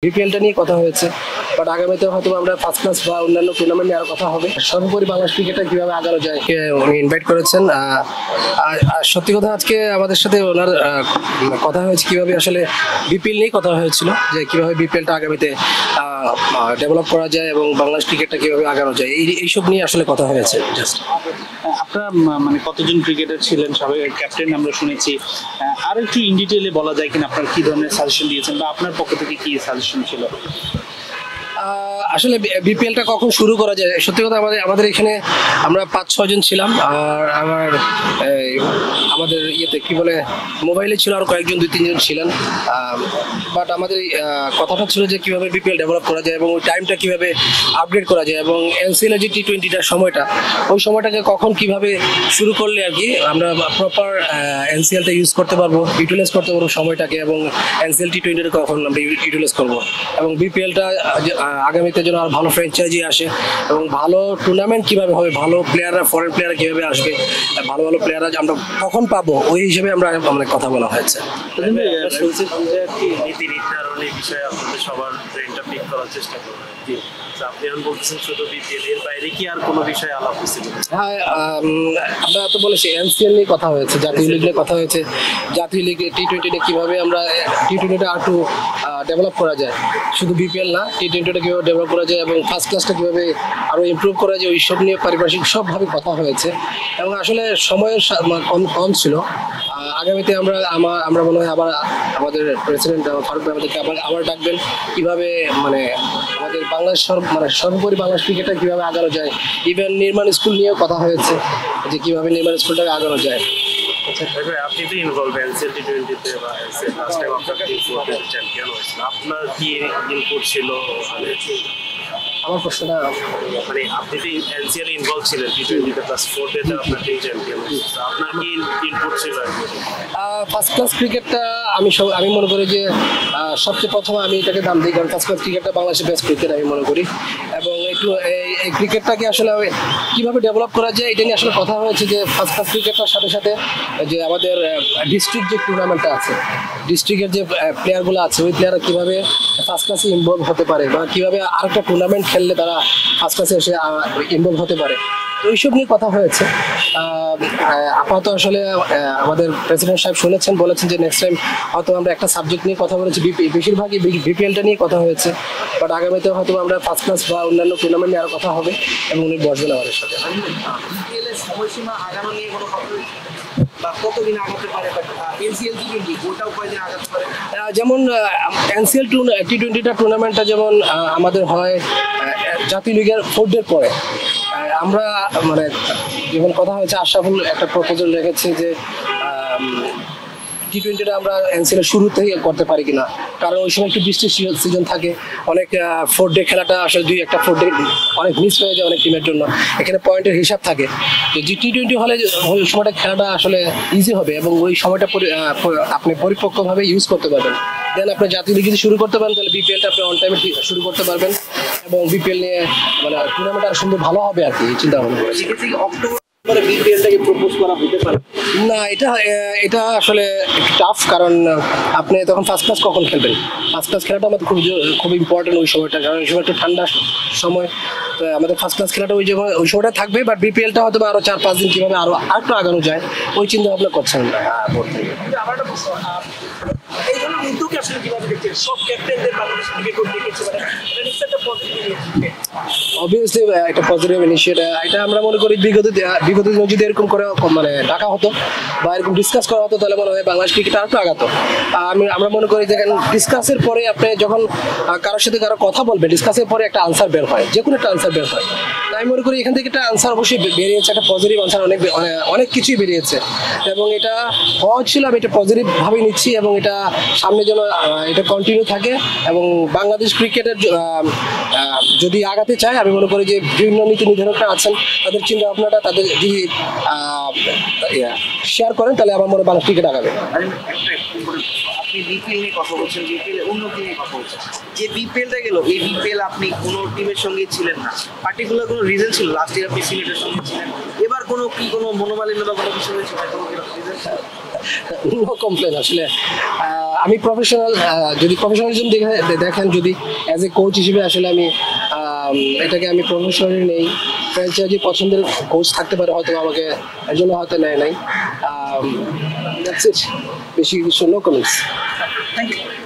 বিপিএলটা নিয়ে কথা হয়েছে, বাট আগামীতে হয়তো আমরা ফার্স্ট ক্লাস বা অন্যান্য টুর্নামেন্ট নিয়ে আরো কথা হবে। সর্বোপরি বাংলাদেশ ক্রিকেটটা কিভাবে আগানো যায় উনি ইনভাইট করেছেন। আর সত্যি কথা আজকে আমাদের সাথে ওনার কথা হয়েছে কিভাবে আসলে বিপিএল নিয়ে কথা হয়েছিল, যে কিভাবে বিপিএলটা আগামীতে ডেভেলপ করা যায় এবং বাংলাদেশ ক্রিকেটটা কিভাবে আগানো যায় এইসব নিয়ে আসলে কথা হয়েছে। জাস্ট আপনারা মানে কতজন ক্রিকেটার ছিলেন, সবাই ক্যাপ্টেন আমরা শুনেছি, আর একটু ইন ডিটেইলে বলা যায় কিনা আপনার কি ধরনের সাজেশন দিয়েছেন বা আপনার পক্ষ থেকে কি সাজেশন ছিল? আসলে বিপিএলটা কখন শুরু করা যায়, সত্যি কথা আমাদের এখানে আমরা 5-6 জন ছিলাম, আর আমাদের ইয়েতে কি বলে মোবাইলে ছিল আর কয়েকজন 2-3 জন ছিলেন। বাট আমাদের কথাটা ছিল যে কিভাবে বিপিএল ডেভেলপ করা যায় এবং ওই টাইমটা কিভাবে আপগ্রেড করা যায় এবং এনসিএল যে টি20টার সময়টা, ওই সময়টাকে কখন কিভাবে শুরু করলে আর কি আমরা প্রপার এনসিএলটা ইউজ করতে পারবো, ইউটিলাইজ করতে পারবো সময়টাকে, এবং এনসিএল টি20টা কখন আমরা ইউটিলাইজ করবো এবং বিপিএলটা আগামীতে যেন আর ভালো ফ্র্যাঞ্চাইজি আসে এবং ভালো টুর্নামেন্ট কিভাবে হবে, ভালো প্লেয়াররা ফরেন প্লেয়াররা কিভাবে আসবে, ভালো ভালো প্লেয়াররা আমরা কখন পাবো, ওই হিসেবে আমরা অনেক কথা বলা হয়েছে। নীতি নির্ধারণের বিষয়ে আপনাদের সবার ব্রেনটা পিক করার চেষ্টা করবেন। আপনি এখন বলতেছেন শুধু বিপিএল, এর বাইরে কি আর কোনো বিষয়ে আলাপ হয়েছিল? হ্যাঁ, আমরা তো বলেছি এনসিএল নিয়ে কথা হয়েছে, জাতীয় লিগ নিয়ে কথা হয়েছে, জাতীয় লিগে টি20টা কীভাবে আমরা টি20টা আর একটু ডেভেলপ করা যায়, শুধু বিপিএল না, টি20টা কীভাবে ডেভেলপ করা যায় এবং ফার্স্ট ক্লাসটা কীভাবে আরও ইমপ্রুভ করা যায়, ওই সব নিয়ে পারিপার্শ্বিক সবভাবে কথা হয়েছে এবং আসলে সময়ের কম ছিল। আগামীতে আমরা মনে হয় আবার আমাদের প্রেসিডেন্ট ফারুক ভাই আমাদেরকে আবার ডাকবেন কিভাবে মানে আমাদের বাংলাদেশ সর্বোপরি বাংলাদেশ ক্রিকেটটা কীভাবে আগানো যায়। ইভেন নির্মাণ স্কুল নিয়েও কথা হয়েছে যে কীভাবে নির্মাণ স্কুলটাকে আগানো যায়। আপনি তো ইনভলভ এনসিএল টি20তে বা এনসিএল লাস্ট টাইম আপনার টিম চ্যাম্পিয়ন হয়েছিল, আপনার কি ইনপুট ছিল? আমার প্রশ্নটা মানে আপনি তো এনসিএল ইনভলভ ছিলেন টি20তে প্লাস 4ডেতে আপনার টিম চ্যাম্পিয়ন হয়েছিল, আপনার কি ইনপুট ছিল? ফার্স্ট ক্লাস ক্রিকেটটা আমি মনে করি যে সবচেয়ে প্রথমে আমি এটাকে দাম দিই, কারণ ফার্স্ট ক্লাস ক্রিকেটটা বাংলাদেশের বেস্ট ক্রিকেট আমি মনে করি এবং একটু এই ক্রিকেটটাকে আসলে কীভাবে ডেভেলপ করা যায় এটা নিয়ে আসলে কথা হয়েছে যে ফার্স্ট ক্লাস ক্রিকেটটার সাথে সাথে যে আমাদের ডিস্ট্রিক্ট যে টুর্নামেন্টটা আছে, ডিস্ট্রিক্টের যে প্লেয়ারগুলো আছে, ওই প্লেয়াররা কীভাবে ফার্স্ট ক্লাসে ইনভলভ হতে পারে বা কীভাবে আরেকটা টুর্নামেন্ট খেললে তারা ফার্স্ট ক্লাসে এসে ইনভলভ হতে পারে, তো এইসব নিয়ে কথা হয়েছে। আপাতত আসলে আমাদের প্রেসিডেন্ট সাহেব শুনেছেন, বলেছেন যে নেক্সট টাইম হয়তো আমরা একটা সাবজেক্ট নিয়ে কথা বলেছি, বেশিরভাগই বিপিএলটা নিয়ে কথা হয়েছে, বাট আগামীতে হয়তো আমরা ফার্স্ট ক্লাস বা অন্যান্য টুর্নামেন্ট নিয়ে আরও কথা হবে এবং উনি বসবেন আমাদের সাথে। বিপিএলের সময়সীমা আগানো নিয়ে কোনো কথা বা কতদিন আগাতে পারে, এনসিএল টি20 ওটাও কয়দিন আগাতে পারে? যেমন এনসিএল টি20টা টুর্নামেন্টটা যেমন আমাদের হয় জাতীয় লিগের 4ডের পরে, আমরা মানে যেমন কথা হয়েছে আশরাফুল একটা প্রপোজাল রেখেছে যে টি20টা আমরা এনসিএল শুরুতেই করতে পারি কিনা, কারণ ওই সময় একটু বৃষ্টির সিজন থাকে, অনেক 4ডে খেলাটা আসলে 2-1টা 4ডে অনেক মিস হয়ে যায় অনেক টিমের জন্য, এখানে পয়েন্টের হিসাব থাকে। তো টি20 হলে ওই সময়টা খেলাটা আসলে ইজি হবে এবং ওই সময়টা আপনি পরিপক্কভাবে ইউজ করতে পারবেন। দেন আপনি জাতীয় লিগ যদি শুরু করতে পারেন তাহলে বিপিএলটা আপনি অন টাইমে শুরু করতে পারবেন এবং বিপিএল নিয়ে মানে টুর্নামেন্ট আর সুন্দর ভালো হবে আর কি চিন্তা ভাবনা করেছি। অক্টোবরে বিপিএলটাকে প্রপোজ করা হতে পারে না, এটা আসলে একটু টাফ, কারণ আপনি তখন ফার্স্ট ক্লাস কখন খেলবেন, ফার্স্ট ক্লাস খেলাটা আমাদের খুব ইম্পর্টেন্ট ওই সময়টা, কারণ ওই সময় একটু ঠান্ডা সময়, তো আমাদের ফার্স্ট ক্লাস খেলাটা ওই সময়টা থাকবে, বাট বিপিএলটা হয়তো আরও 4-5 দিন কীভাবে আরও একটু আগানো যায় ওই চিন্তা ভাবনা করছেন। এই ধরনের উদ্যোগ আসলে কিভাবে দেখছেন? সব ক্যাপ্টেনদের বাংলাদেশ ক্রিকেট দেখেছে, মানে এটা নিশ্চয়ই একটা পজিটিভ ইনিশিয়েটিভ। অবভিয়াসলি একটা পজিটিভ ইনিশিয়েটিভ, এটা আমরা মনে করি বিগত দিনে যদি এরকম করে মানে ডাকা হতো বা এরকম ডিসকাস করা হতো তাহলে মনে হয় বাংলাদেশ ক্রিকেট আর একটু আগাতো। আমরা মনে করি দেখেন ডিসকাসের পরে আপনি যখন কারোর সাথে কারো কথা বলবেন, ডিসকাসের পরে একটা আনসার বের হয়, যে কোনো একটা আনসার বের হয়। তাই আমি মনে করি এখান থেকে একটা আনসার অবশ্যই বেরিয়েছে, একটা পজিটিভ আনসার, অনেক কিছুই বেরিয়েছে এবং এটা হওয়া ছিল, আমি এটা পজিটিভভাবেই নিচ্ছি এবং এটা সামনে যেন এটা কন্টিনিউ থাকে এবং বাংলাদেশ ক্রিকেটের যদি আগাতে চায়, আমি মনে করি যে বিভিন্ন নীতি নির্ধারকরা আছেন তাদের চিন্তা ভাবনাটা তাদের যদি শেয়ার করেন তাহলে আমার মনে হয় বাংলাদেশ ক্রিকেট আগাবে। আপনি বিপিএল নিয়ে কথা বলছেন, বিপিএল অন্য টিম নিয়ে কথা বলছেন, যে বিপিএলটা গেল এই বিপিএল আপনি কোনো টিমের সঙ্গে ছিলেন না, পার্টিকুলার কোনো রিজন ছিল? লাস্ট ইয়ার আপনি সিলেটের সঙ্গে ছিলেন, এবার কোনো মনোমালিন্য বা কোনো কিছু হয়েছে? No complain. আসলে আমি প্রফেশনাল, যদি প্রফেশনালিজম দেখেন, যদি অ্যাজ এ কোচ হিসেবে আসলে আমি এটাকে আমি প্রফেশনালি নেই। ফ্র্যাঞ্চাইজি পছন্দের কোচ থাকতে পারে, হয়তো আমাকে এর জন্য হয়তো নেয় নাই। দ্যাটস ইট, বেশি কিছু নো কমেন্টস। Thank you.